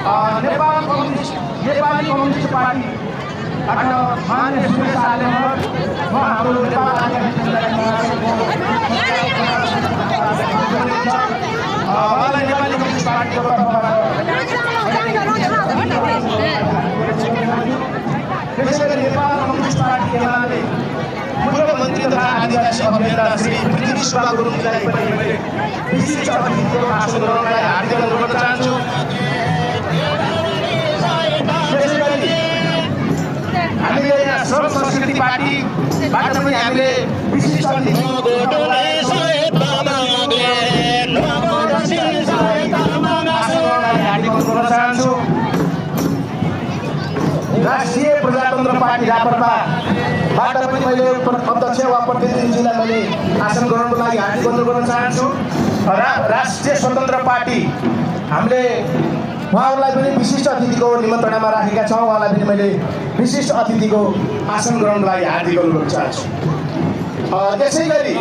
Nepali communist party मान्य सुरेश आलेमहर म हाम्रो नेपाल उहाँलाई नेपाली कम्युनिस्ट पार्टीको तर्फबाट त्यसै गरी नेपाल कम्युनिस्ट पार्टी एमाले पूर्व मन्त्री तथा आदिवासी अभिनेता श्री पृथ्वी सुब्बा गुरुङलाई पनि मैले विशिष्ट अतिथिको आसन ग्रहणलाई हार्दिक अनुरोध गर्न चाहन्छु। त्यसै गरी हामीले यहाँ श्रम संस्कृति पार्टीबाट पनि हामीले विशिष्ट अतिथि हार्दिक अनुरोध गर्न चाहन्छु। राष्ट्रिय प्रजातन्त्र पार्टी राप्रपाबाट पनि मैले अध्यक्ष वा प्रतिनिधिलाई मैले आसन ग्रहणको लागि हार्दिक अनुरोध गर्न चाहन्छु। राष्ट्रिय स्वतन्त्र पार्टी हामीले उहाँहरूलाई पनि विशिष्ट अतिथिको निमन्त्रणामा राखेका छौँ। उहाँलाई पनि मैले विशिष्ट अतिथिको आसन ग्रहणको लागि हार्दिक अनुरोध गर्न चाहन्छु। त्यसै गरी